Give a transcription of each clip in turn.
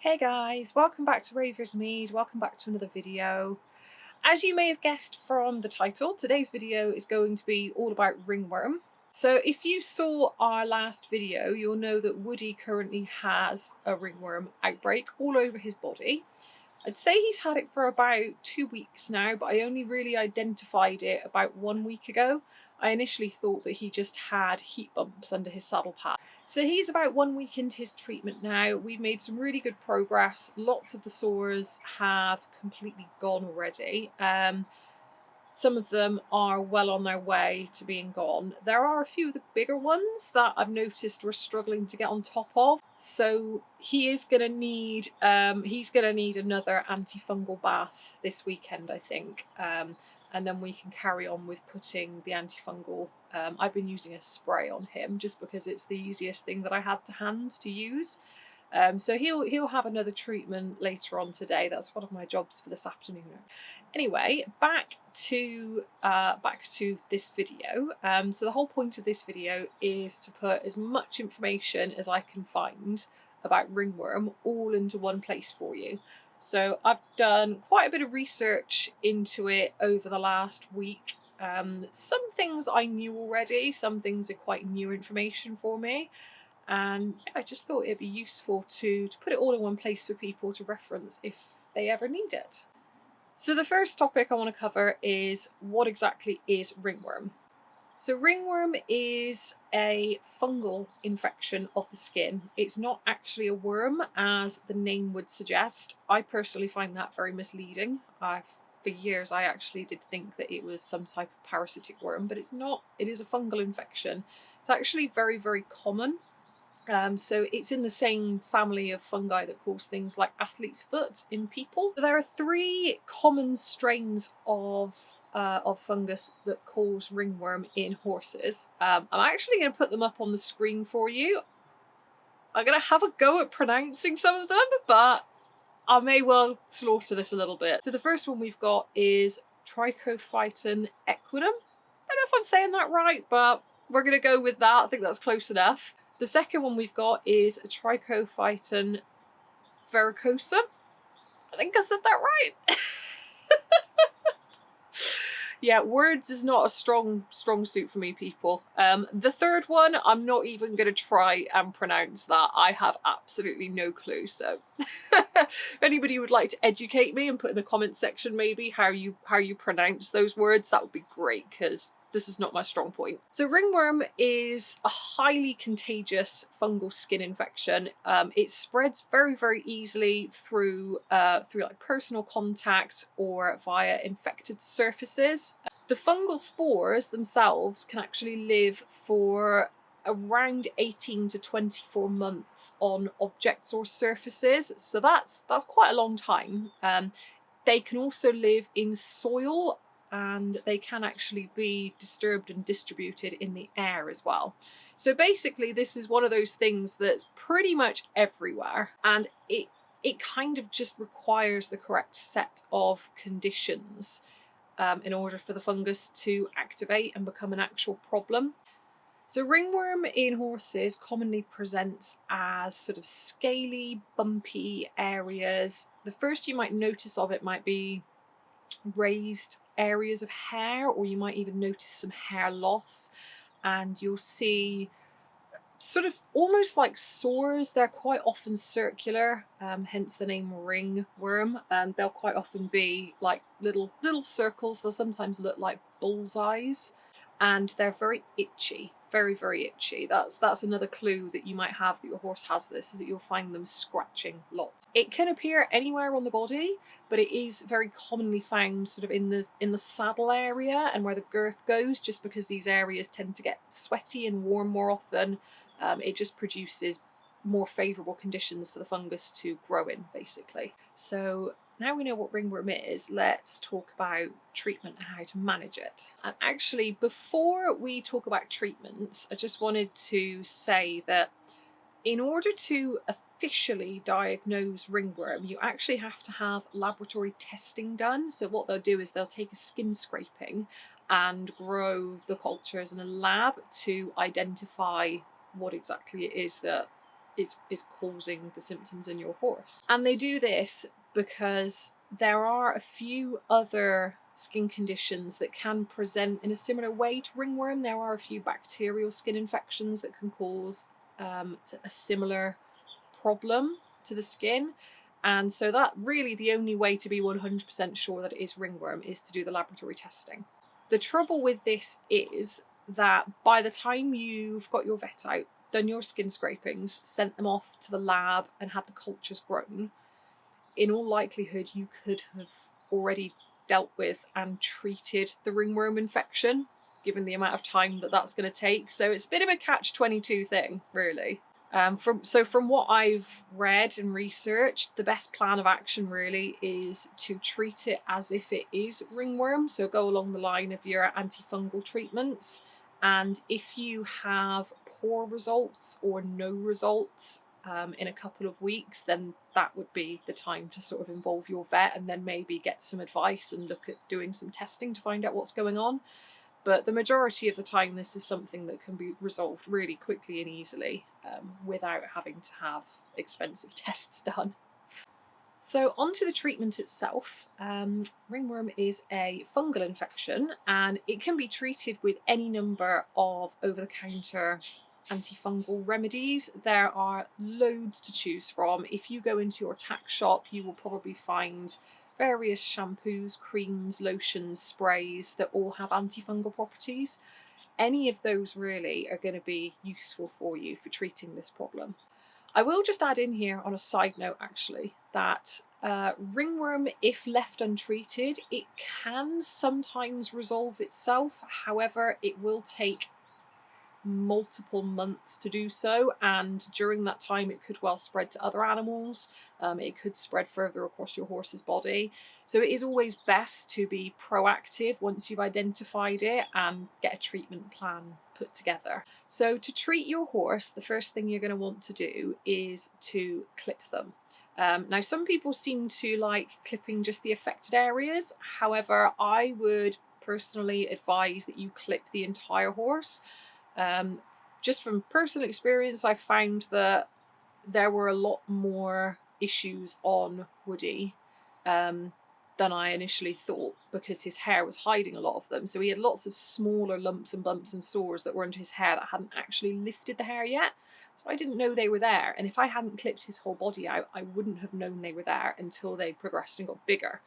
Hey guys, welcome back to Ravers Mead, welcome back to another video. As you may have guessed from the title, today's video is going to be all about ringworm. So if you saw our last video, you'll know that Woody currently has a ringworm outbreak all over his body. I'd say he's had it for about 2 weeks now, but I only really identified it about 1 week ago. I initially thought that he just had heat bumps under his saddle pad. So he's about 1 week into his treatment now. We've made some really good progress. Lots of the sores have completely gone already. Some of them are well on their way to being gone. There are a few of the bigger ones that I've noticed we're struggling to get on top of. So he is going to need another antifungal bath this weekend, I think. And then we can carry on with putting the antifungal. I've been using a spray on him just because it's the easiest thing that I had to hand to use. So he'll have another treatment later on today. That's one of my jobs for this afternoon. Anyway, back to this video. So the whole point of this video is to put as much information as I can find about ringworm all into one place for you. So I've done quite a bit of research into it over the last week. Some things I knew already, some things are quite new information for me. And yeah, I just thought it'd be useful to put it all in one place for people to reference if they ever need it. So the first topic I want to cover is what exactly is ringworm. So ringworm is a fungal infection of the skin. It's not actually a worm as the name would suggest. I personally find that very misleading. For years I actually did think that it was some type of parasitic worm, but it's not. It is a fungal infection. It's actually very, very common. So it's in the same family of fungi that cause things like athlete's foot in people. There are 3 common strains of fungus that cause ringworm in horses. I'm actually going to put them up on the screen for you. I'm going to have a go at pronouncing some of them, but I may well slaughter this a little bit. So the first one we've got is Trichophyton equinum. I don't know if I'm saying that right, but we're going to go with that. I think that's close enough. The second one we've got is Trichophyton verrucosa. I think I said that right. Yeah, words is not a strong suit for me, people. The third one, I'm not even going to try and pronounce that. I have absolutely no clue. So if anybody would like to educate me and put in the comment section maybe how you pronounce those words, that would be great, because this is not my strong point. So ringworm is a highly contagious fungal skin infection. It spreads very, very easily through like personal contact or via infected surfaces. The fungal spores themselves can actually live for around 18 to 24 months on objects or surfaces. So that's quite a long time. They can also live in soil, and they can actually be disturbed and distributed in the air as well. So basically this is one of those things that's pretty much everywhere, and it kind of just requires the correct set of conditions in order for the fungus to activate and become an actual problem. So ringworm in horses commonly presents as sort of scaly, bumpy areas. The first you might notice of it might be raised areas of hair, or you might even notice some hair loss, and you'll see sort of almost like sores. They're quite often circular, hence the name ringworm, and they'll quite often be like little circles. They'll sometimes look like bullseyes, and they're very itchy. Very, very itchy. That's another clue that you might have that your horse has this, is that you'll find them scratching lots. It can appear anywhere on the body, but it is very commonly found sort of in the saddle area and where the girth goes, just because these areas tend to get sweaty and warm more often. It just produces more favourable conditions for the fungus to grow in, basically. So now we know what ringworm is, let's talk about treatment and how to manage it. And actually, before we talk about treatments, I just wanted to say that in order to officially diagnose ringworm, you actually have to have laboratory testing done. So what they'll do is they'll take a skin scraping and grow the cultures in a lab to identify what exactly it is that is causing the symptoms in your horse. And they do this because there are a few other skin conditions that can present in a similar way to ringworm. There are a few bacterial skin infections that can cause a similar problem to the skin. And so that really the only way to be 100% sure that it is ringworm is to do the laboratory testing. The trouble with this is that by the time you've got your vet out, done your skin scrapings, sent them off to the lab and had the cultures grown, in all likelihood you could have already dealt with and treated the ringworm infection, given the amount of time that that's going to take. So it's a bit of a catch-22 thing, really. From what I've read and researched, the best plan of action really is to treat it as if it is ringworm. So go along the line of your antifungal treatments. And if you have poor results or no results in a couple of weeks, then that would be the time to sort of involve your vet and then maybe get some advice and look at doing some testing to find out what's going on. But the majority of the time, this is something that can be resolved really quickly and easily without having to have expensive tests done. So onto the treatment itself. Ringworm is a fungal infection and it can be treated with any number of over-the-counter antifungal remedies. There are loads to choose from. If you go into your tack shop, you will probably find various shampoos, creams, lotions, sprays that all have antifungal properties. Any of those really are going to be useful for you for treating this problem. I will just add in here on a side note actually that ringworm, if left untreated, it can sometimes resolve itself. However, it will take multiple months to do so, and during that time it could well spread to other animals. It could spread further across your horse's body. So it is always best to be proactive once you've identified it and get a treatment plan put together. So to treat your horse, the first thing you're going to want to do is to clip them. Now some people seem to like clipping just the affected areas. However, I would personally advise that you clip the entire horse. Just from personal experience, I found that there were a lot more issues on Woody than I initially thought, because his hair was hiding a lot of them. So he had lots of smaller lumps and bumps and sores that were under his hair that hadn't actually lifted the hair yet. So I didn't know they were there. And if I hadn't clipped his whole body out, I wouldn't have known they were there until they progressed and got bigger.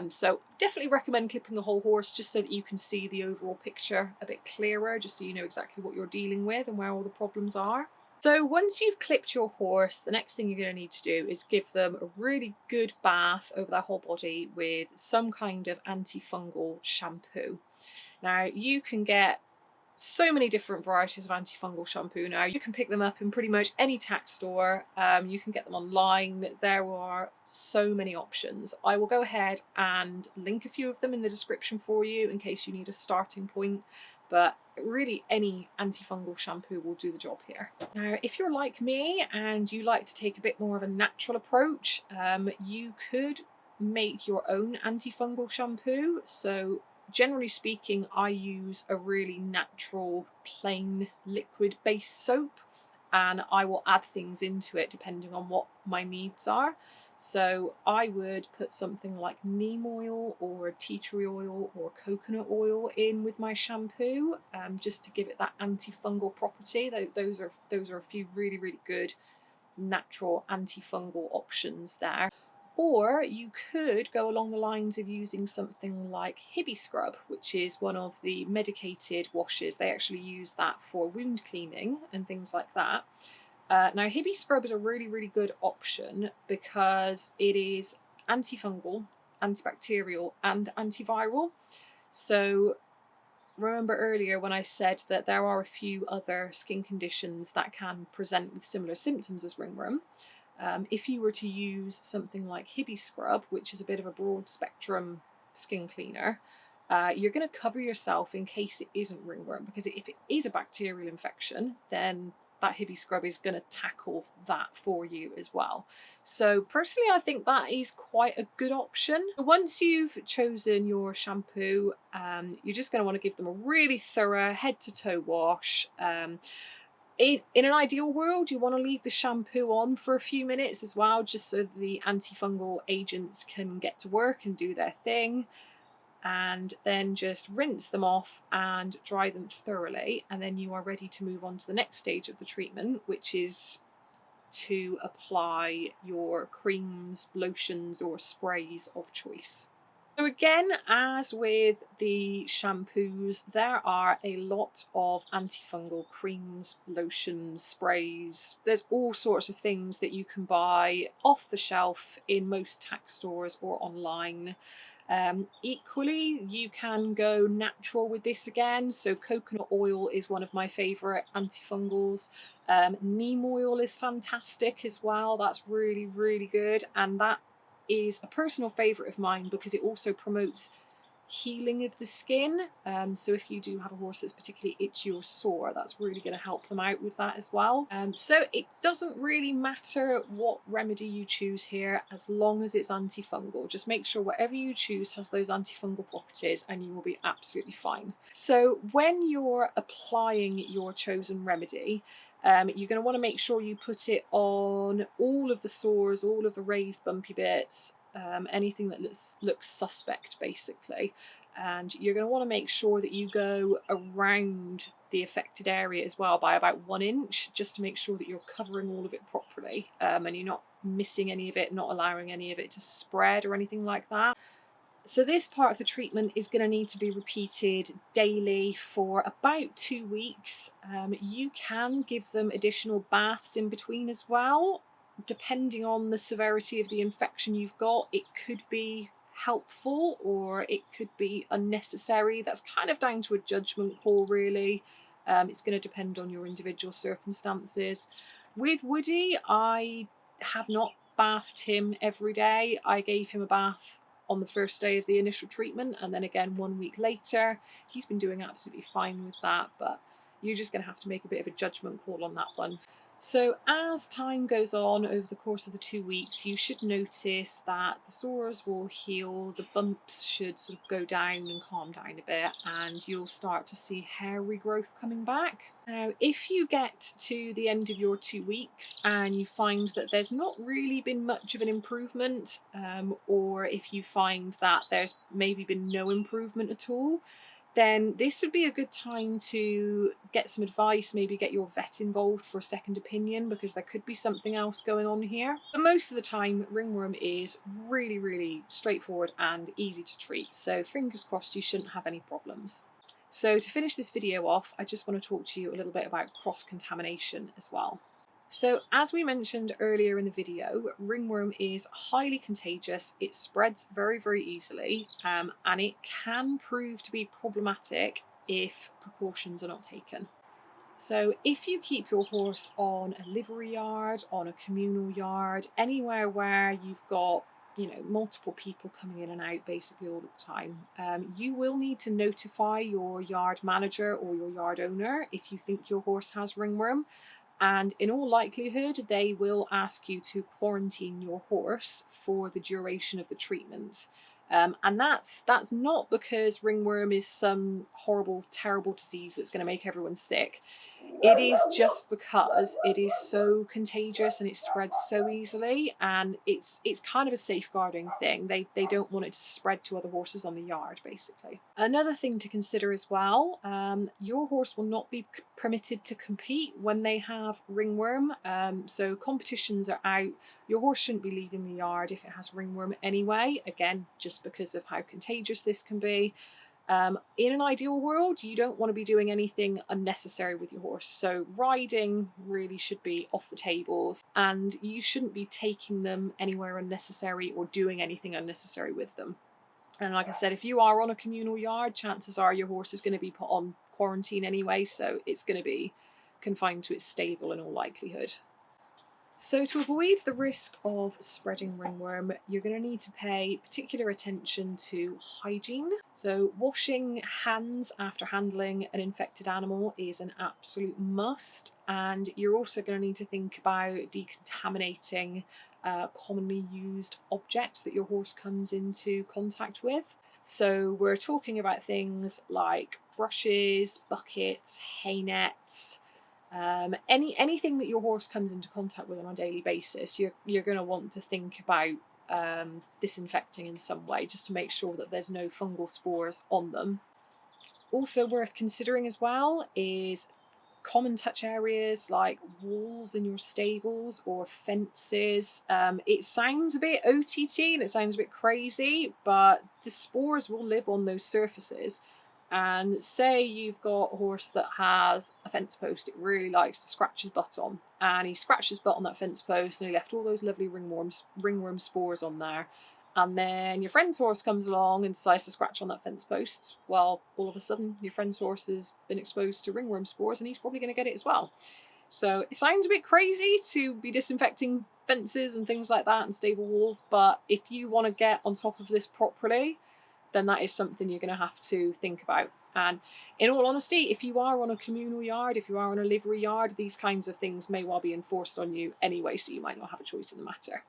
So definitely recommend clipping the whole horse just so that you can see the overall picture a bit clearer, just so you know exactly what you're dealing with and where all the problems are. So once you've clipped your horse, the next thing you're going to need to do is give them a really good bath over their whole body with some kind of antifungal shampoo. Now you can get so many different varieties of antifungal shampoo now. You can pick them up in pretty much any tack store. You can get them online. There are so many options. I will go ahead and link a few of them in the description for you in case you need a starting point. But really any antifungal shampoo will do the job here. Now, if you're like me and you like to take a bit more of a natural approach, you could make your own antifungal shampoo. So generally speaking, I use a really natural, plain, liquid-based soap, and I will add things into it depending on what my needs are. So I would put something like neem oil or tea tree oil or coconut oil in with my shampoo, just to give it that antifungal property. Those are a few really, really good natural antifungal options there. Or you could go along the lines of using something like Hibby Scrub, which is one of the medicated washes. They actually use that for wound cleaning and things like that. Now, Hibby Scrub is a really, really good option because it is antifungal, antibacterial, and antiviral. So remember earlier when I said that there are a few other skin conditions that can present with similar symptoms as ringworm. If you were to use something like Hibby Scrub, which is a bit of a broad spectrum skin cleaner, you're going to cover yourself in case it isn't ringworm, because if it is a bacterial infection, then that Hibby Scrub is going to tackle that for you as well. So personally, I think that is quite a good option. Once you've chosen your shampoo, you're just going to want to give them a really thorough head to toe wash. In an ideal world, you want to leave the shampoo on for a few minutes as well, just so the antifungal agents can get to work and do their thing. And then just rinse them off and dry them thoroughly, and then you are ready to move on to the next stage of the treatment, which is to apply your creams, lotions or sprays of choice. So again, as with the shampoos, there are a lot of antifungal creams, lotions, sprays. There's all sorts of things that you can buy off the shelf in most tack stores or online. Equally, you can go natural with this again. So coconut oil is one of my favourite antifungals. Neem oil is fantastic as well. That's really, really good. And that is a personal favourite of mine because it also promotes healing of the skin. So if you do have a horse that's particularly itchy or sore, that's really going to help them out with that as well. So it doesn't really matter what remedy you choose here as long as it's antifungal. Just make sure whatever you choose has those antifungal properties and you will be absolutely fine. So when you're applying your chosen remedy, you're going to want to make sure you put it on all of the sores, all of the raised bumpy bits, anything that looks suspect basically. And you're going to want to make sure that you go around the affected area as well by about 1 inch, just to make sure that you're covering all of it properly, and you're not missing any of it, not allowing any of it to spread or anything like that. So this part of the treatment is going to need to be repeated daily for about 2 weeks. You can give them additional baths in between as well. Depending on the severity of the infection you've got, it could be helpful or it could be unnecessary. That's kind of down to a judgment call really. It's going to depend on your individual circumstances. With Woody, I have not bathed him every day. I gave him a bath on the first day of the initial treatment and then again 1 week later. He's been doing absolutely fine with that, but you're just going to have to make a bit of a judgment call on that one. So as time goes on over the course of the 2 weeks, you should notice that the sores will heal, the bumps should sort of go down and calm down a bit, and you'll start to see hair regrowth coming back. Now, if you get to the end of your 2 weeks and you find that there's not really been much of an improvement, or if you find that there's maybe been no improvement at all, then this would be a good time to get some advice, maybe get your vet involved for a second opinion, because there could be something else going on here. But most of the time, ringworm is really, really straightforward and easy to treat. So fingers crossed you shouldn't have any problems. So to finish this video off, I just want to talk to you a little bit about cross-contamination as well. So as we mentioned earlier in the video, ringworm is highly contagious. It spreads very, very easily, and it can prove to be problematic if precautions are not taken. So if you keep your horse on a livery yard, on a communal yard, anywhere where you've got multiple people coming in and out basically all the time, you will need to notify your yard manager or your yard owner if you think your horse has ringworm. And in all likelihood, they will ask you to quarantine your horse for the duration of the treatment. And that's not because ringworm is some horrible, terrible disease that's going to make everyone sick. It is just because it is so contagious and it spreads so easily, and it's kind of a safeguarding thing. They don't want it to spread to other horses on the yard, basically. Another thing to consider as well, your horse will not be permitted to compete when they have ringworm. So competitions are out. Your horse shouldn't be leaving the yard if it has ringworm anyway, again, just because of how contagious this can be. In an ideal world, you don't want to be doing anything unnecessary with your horse. So riding really should be off the tables, and you shouldn't be taking them anywhere unnecessary or doing anything unnecessary with them. And like I said, if you are on a communal yard, chances are your horse is going to be put on quarantine anyway, so it's going to be confined to its stable in all likelihood. So to avoid the risk of spreading ringworm, you're going to need to pay particular attention to hygiene. So washing hands after handling an infected animal is an absolute must, and you're also going to need to think about decontaminating commonly used objects that your horse comes into contact with. So we're talking about things like brushes, buckets, hay nets, anything that your horse comes into contact with on a daily basis, you're going to want to think about disinfecting in some way, just to make sure that there's no fungal spores on them. Also worth considering as well is common touch areas like walls in your stables or fences. It sounds a bit OTT and it sounds a bit crazy, but the spores will live on those surfaces. And say you've got a horse that has a fence post it really likes to scratch his butt on, and he scratched his butt on that fence post and he left all those lovely ringworm spores on there. And then your friend's horse comes along and decides to scratch on that fence post. Well, all of a sudden, your friend's horse has been exposed to ringworm spores and he's probably going to get it as well. So it sounds a bit crazy to be disinfecting fences and things like that and stable walls, but if you want to get on top of this properly, then that is something you're going to have to think about. And in all honesty, if you are on a communal yard, if you are on a livery yard, these kinds of things may well be enforced on you anyway, so you might not have a choice in the matter.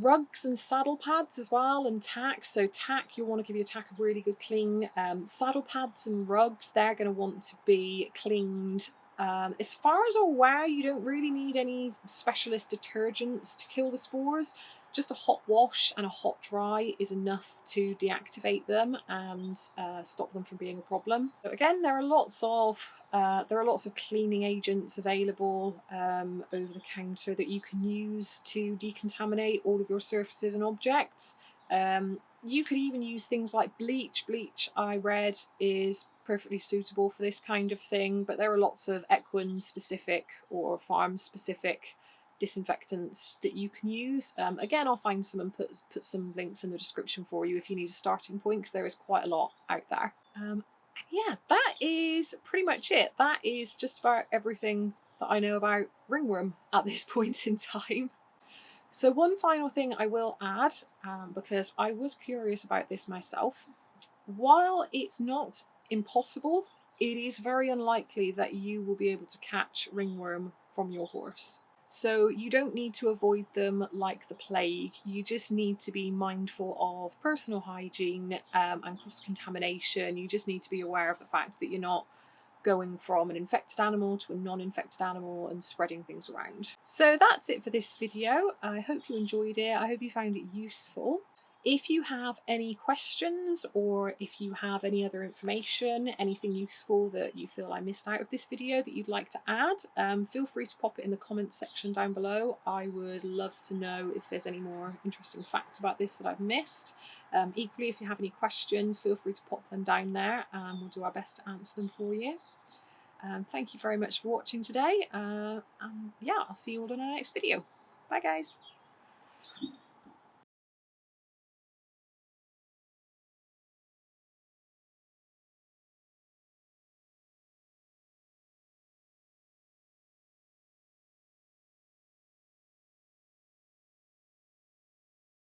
Rugs and saddle pads as well, and tack. So tack, you'll want to give your tack a really good clean. Saddle pads and rugs, they're going to want to be cleaned. As far as I'm aware, you don't really need any specialist detergents to kill the spores. Just a hot wash and a hot dry is enough to deactivate them and stop them from being a problem. So again, there are lots of cleaning agents available over the counter that you can use to decontaminate all of your surfaces and objects. You could even use things like bleach. Bleach, I read, is perfectly suitable for this kind of thing, but there are lots of equine specific or farm specific disinfectants that you can use. Again, I'll find some and put some links in the description for you if you need a starting point, because there is quite a lot out there. Yeah, that is pretty much it. That is just about everything that I know about ringworm at this point in time. So one final thing I will add, because I was curious about this myself. While it's not impossible, it is very unlikely that you will be able to catch ringworm from your horse. So you don't need to avoid them like the plague. You just need to be mindful of personal hygiene and cross-contamination. You just need to be aware of the fact that you're not going from an infected animal to a non-infected animal and spreading things around. So that's it for this video. I hope you enjoyed it. I hope you found it useful. If you have any questions, or if you have any other information, anything useful that you feel I missed out of this video that you'd like to add, feel free to pop it in the comments section down below. I would love to know if there's any more interesting facts about this that I've missed. Equally, if you have any questions, feel free to pop them down there and we'll do our best to answer them for you. Thank you very much for watching today, and yeah, I'll see you all in our next video. Bye guys!